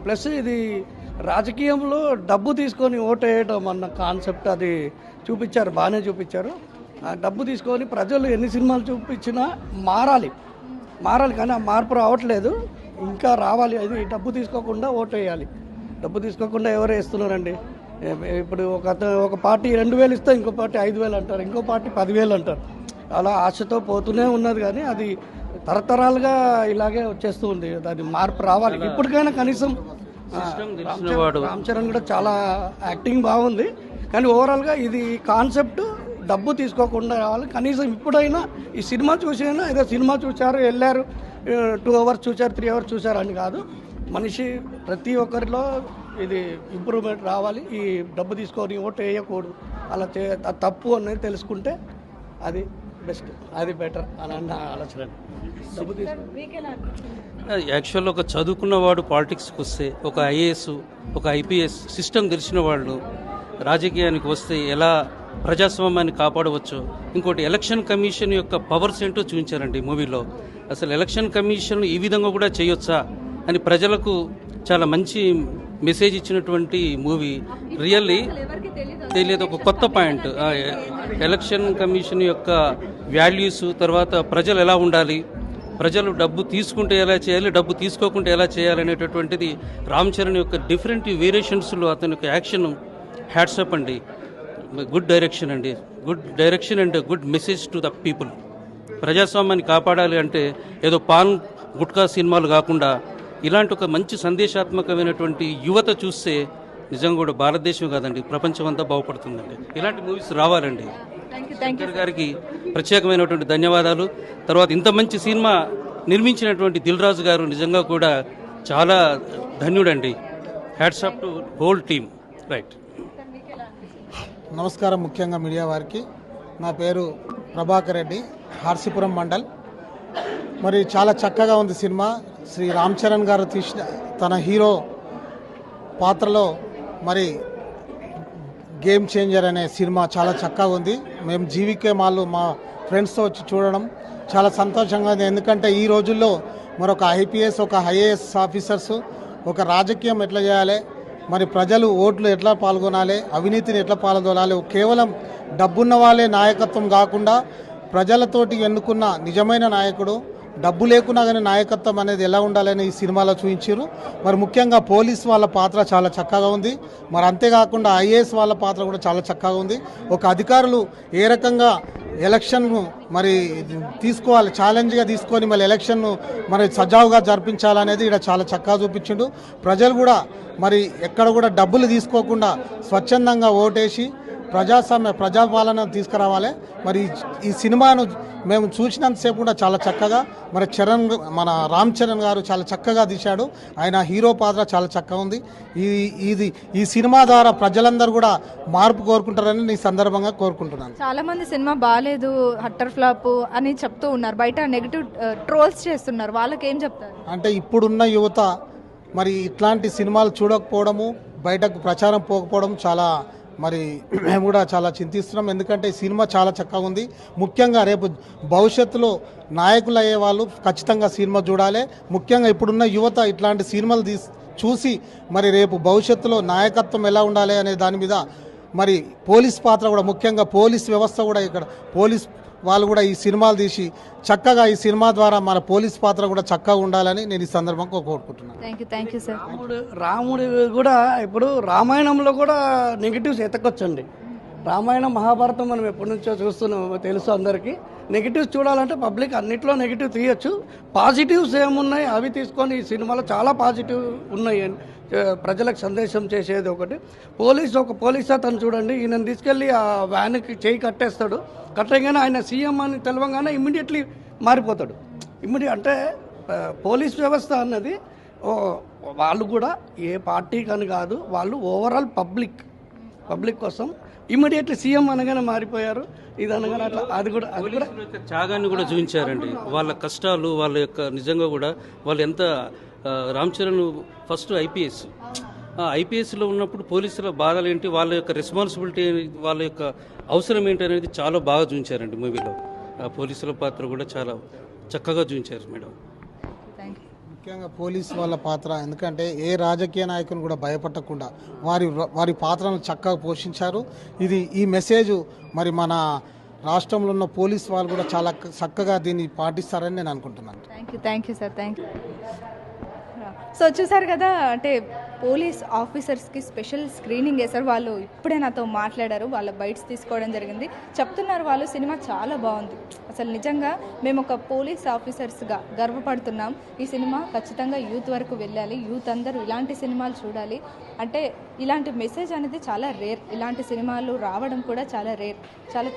Plus ఇది రాజకీయంలో డబ్బు తీసుకొని ఓటు వేయడం అన్న కాన్సెప్ట్ అది చూపించారు, బాగానే చూపించారు. డబ్బు తీసుకొని ప్రజలు ఎన్ని సినిమాలు చూపించినా మారాలి కానీ ఆ మార్పు రావట్లేదు, ఇంకా రావాలి. అది డబ్బు తీసుకోకుండా ఓటు వేయాలి. డబ్బు తీసుకోకుండా ఎవరు వేస్తున్నారండి? ఇప్పుడు ఒక పార్టీ 2000 ఇస్తే ఇంకో పార్టీ 5000 అంటారు, ఇంకో పార్టీ 10,000 అంటారు. అలా ఆశతో పోతూనే ఉన్నది, కానీ అది తరతరాలుగా ఇలాగే వచ్చేస్తూ ఉంది. దాని మార్పు రావాలి ఇప్పటికైనా. కనీసం రామ్ చరణ్ కూడా చాలా యాక్టింగ్ బాగుంది, కానీ ఓవరాల్గా ఇది కాన్సెప్ట్ డబ్బు తీసుకోకుండా రావాలి. కనీసం ఇప్పుడైనా ఈ సినిమా చూసైనా ఏదో సినిమా చూశారు, వెళ్ళారు, 2 hours చూశారు, 3 hours చూశారు అని కాదు. మనిషి ప్రతి ఒక్కరిలో ఇది ఇంప్రూవ్మెంట్ రావాలి. ఈ డబ్బు తీసుకొని ఓటు వేయకూడదు, అలా తప్పు అనేది తెలుసుకుంటే అది బెస్ట్, అది బెటర్ అని అన్న ఆలోచన. డబ్బు యాక్చువల్గా ఒక చదువుకున్నవాడు పాలిటిక్స్కి వస్తే, ఒక ఐఏఎస్, ఒక ఐపీఎస్ సిస్టమ్ తెలిసిన వాళ్ళు రాజకీయానికి వస్తే ఎలా ప్రజాస్వామ్యాన్ని కాపాడవచ్చు. ఇంకోటి ఎలక్షన్ కమిషన్ యొక్క పవర్స్ ఏంటో చూపించారండి మూవీలో. అసలు ఎలక్షన్ కమిషన్ ఈ విధంగా కూడా చేయొచ్చా అని ప్రజలకు చాలా మంచి మెసేజ్ ఇచ్చినటువంటి మూవీ. రియల్లీ తెలియదు, ఒక కొత్త పాయింట్. ఎలక్షన్ కమిషన్ యొక్క వాల్యూస్, తర్వాత ప్రజలు ఎలా ఉండాలి, ప్రజలు డబ్బు తీసుకుంటే ఎలా చేయాలి, డబ్బు తీసుకోకుంటే ఎలా చేయాలి అనేటటువంటిది రామ్ చరణ్ యొక్క డిఫరెంట్ వేరియేషన్స్లో అతని యొక్క యాక్షన్ హ్యాట్సప్ అండి. గుడ్ డైరెక్షన్ అండి, good direction and good message to the people. ప్రజాస్వామ్యాన్ని కాపాడాలి అంటే ఏదో పాన్ గుట్కా సినిమాలు కాకుండా ఇలాంటి ఒక మంచి సందేశాత్మకమైనటువంటి యువత చూస్తే నిజంగా కూడా భారతదేశం కాదండి, ప్రపంచం అంతా బాగుపడుతుందండి. ఇలాంటి మూవీస్ రావాలండి. శంకర్ గారికి ప్రత్యేకమైనటువంటి ధన్యవాదాలు. తర్వాత ఇంత మంచి సినిమా నిర్మించినటువంటి దిల్ రాజు గారు నిజంగా కూడా చాలా ధన్యుడండి. Hats off to whole team. Right. నమస్కారం. ముఖ్యంగా మీడియా వారికి, నా పేరు ప్రభాకర్ రెడ్డి, హార్సిపురం మండల్. మరి చాలా చక్కగా ఉంది సినిమా. శ్రీ రామ్ చరణ్ గారు తీసిన తన హీరో పాత్రలో మరి గేమ్ చేంజర్ అనే సినిమా చాలా చక్కగా ఉంది. మేము జీవికే మాలు మా ఫ్రెండ్స్తో వచ్చి చూడడం చాలా సంతోషంగా ఉంది. ఎందుకంటే ఈ రోజుల్లో మరొక ఐపీఎస్, ఒక ఐఏఎస్ ఆఫీసర్స్ ఒక రాజకీయం ఎట్లా చేయాలి, మరి ప్రజలు ఓట్లు ఎట్లా పాల్గొనాలి, అవినీతిని ఎట్లా పాల్గొనాలి, కేవలం డబ్బున్న వాళ్ళే నాయకత్వం కాకుండా ప్రజలతోటి ఎన్నుకున్న నిజమైన నాయకుడు, డబ్బు లేకున్నా కానీ నాయకత్వం అనేది ఎలా ఉండాలని ఈ సినిమాలో చూపించారు. మరి ముఖ్యంగా పోలీస్ వాళ్ళ పాత్ర చాలా చక్కగా ఉంది. మరి అంతేకాకుండా ఐఏఎస్ వాళ్ళ పాత్ర కూడా చాలా చక్కగా ఉంది. ఒక అధికారులు ఏ రకంగా ఎలక్షన్ను మరి తీసుకోవాలి, ఛాలెంజ్గా తీసుకొని మళ్ళీ ఎలక్షన్ను మరి సజావుగా జరిపించాలనేది ఇక్కడ చాలా చక్కగా చూపించిండు. ప్రజలు కూడా మరి ఎక్కడ కూడా డబ్బులు తీసుకోకుండా స్వచ్ఛందంగా ఓటేసి ప్రజాపాలన తీసుకురావాలి. మరి ఈ సినిమాను మేము చూసినంతసేపు కూడా చాలా చక్కగా మరి మన రామ్ చరణ్ గారు చాలా చక్కగా తీశాడు. ఆయన హీరో పాత్ర చాలా చక్కగా ఉంది. ఈ సినిమా ద్వారా ప్రజలందరూ కూడా మార్పు కోరుకుంటారని ఈ సందర్భంగా కోరుకుంటున్నాను. చాలా మంది సినిమా బాగాలేదు, హట్టర్ ఫ్లాప్ అని చెప్తూ ఉన్నారు, బయట నెగిటివ్ ట్రోల్స్ చేస్తున్నారు, వాళ్ళకి ఏం చెప్తారు? అంటే ఇప్పుడున్న యువత మరి ఇట్లాంటి సినిమాలు చూడకపోవడము, బయటకు ప్రచారం పోకపోవడం చాలా మరి మేము కూడా చాలా చింతిస్తున్నాం. ఎందుకంటే ఈ సినిమా చాలా చక్కగా ఉంది. ముఖ్యంగా రేపు భవిష్యత్తులో నాయకులు అయ్యే వాళ్ళు ఖచ్చితంగా సినిమా చూడాలి. ముఖ్యంగా ఇప్పుడున్న యువత ఇట్లాంటి సినిమాలు చూసి మరి రేపు భవిష్యత్తులో నాయకత్వం ఎలా ఉండాలి అనే దాని మీద మరి పోలీస్ పాత్ర కూడా, ముఖ్యంగా పోలీస్ వ్యవస్థ కూడా, ఇక్కడ పోలీస్ వాళ్ళు కూడా ఈ సినిమాలు తీసి చక్కగా ఈ సినిమా ద్వారా మన పోలీస్ పాత్ర కూడా చక్కగా ఉండాలని నేను ఈ సందర్భంగా కోరుకుంటున్నాను. Thank you sir. రాముడు కూడా ఇప్పుడు రామాయణంలో కూడా నెగిటివ్స్ ఎతకొచ్చండి. రామాయణం, మహాభారతం మనం ఎప్పటి నుంచో చూస్తున్నాం, తెలుసు అందరికీ. నెగిటివ్స్ చూడాలంటే పబ్లిక్ అన్నిట్లో నెగిటివ్ తీయచ్చు, పాజిటివ్స్ ఏమున్నాయి అవి తీసుకొని ఈ సినిమాలో చాలా పాజిటివ్ ఉన్నాయి. ప్రజలకు సందేశం చేసేది ఒకటి. ఒక పోలీస్ అతను చూడండి, ఈయనను తీసుకెళ్ళి ఆ వ్యాన్కి చేయి కట్టేస్తాడు. కట్టగానే ఆయన సీఎం అని తెలవగానే ఇమ్మీడియట్లీ మారిపోతాడు. అంటే పోలీస్ వ్యవస్థ అన్నది వాళ్ళు కూడా ఏ పార్టీకి అని కాదు, వాళ్ళు ఓవరాల్ పబ్లిక్ కోసం ఇమ్మీడియట్లీ సీఎం అనగానే మారిపోయారు. ఇది అనగానే అట్లా అది కూడా త్యాగాన్ని కూడా చూపించారండి. వాళ్ళ కష్టాలు, వాళ్ళ యొక్క నిజంగా కూడా వాళ్ళు ఎంత రామ్ చరణ్ ఫస్ట్ ఐపీఎస్లో ఉన్నప్పుడు పోలీసుల బాధలు ఏంటి, వాళ్ళ యొక్క రెస్పాన్సిబిలిటీ, వాళ్ళ యొక్క అవసరం ఏంటి అనేది చాలా బాగా చూపించారండి మూవీలో. పోలీసుల పాత్ర కూడా చాలా చక్కగా చూపించారు మేడం. Thank you. ముఖ్యంగా పోలీస్ వాళ్ళ పాత్ర, ఎందుకంటే ఏ రాజకీయ నాయకుని కూడా భయపడకుండా వారి పాత్రను చక్కగా పోషించారు. ఈ మెసేజ్ మరి మన రాష్ట్రంలో ఉన్న పోలీస్ వాళ్ళు కూడా చాలా చక్కగా దీన్ని పాటిస్తారని నేను అనుకుంటున్నాను. Thank you sir, thank you. So చూసారు కదా, అంటే పోలీస్ ఆఫీసర్స్కి స్పెషల్ స్క్రీనింగ్ వేశారు. వాళ్ళు ఇప్పుడే నాతో మాట్లాడారు, వాళ్ళ బైట్స్ తీసుకోవడం జరిగింది. చెప్తున్నారు వాళ్ళు సినిమా చాలా బాగుంది, అసలు నిజంగా మేము ఒక పోలీస్ ఆఫీసర్స్గా గర్వపడుతున్నాం. ఈ సినిమా ఖచ్చితంగా యూత్ వరకు వెళ్ళాలి, యూత్ అందరూ ఇలాంటి సినిమాలు చూడాలి. అంటే ఇలాంటి మెసేజ్ అనేది చాలా రేర్, ఇలాంటి సినిమాలు రావడం కూడా చాలా రేర్. చాలా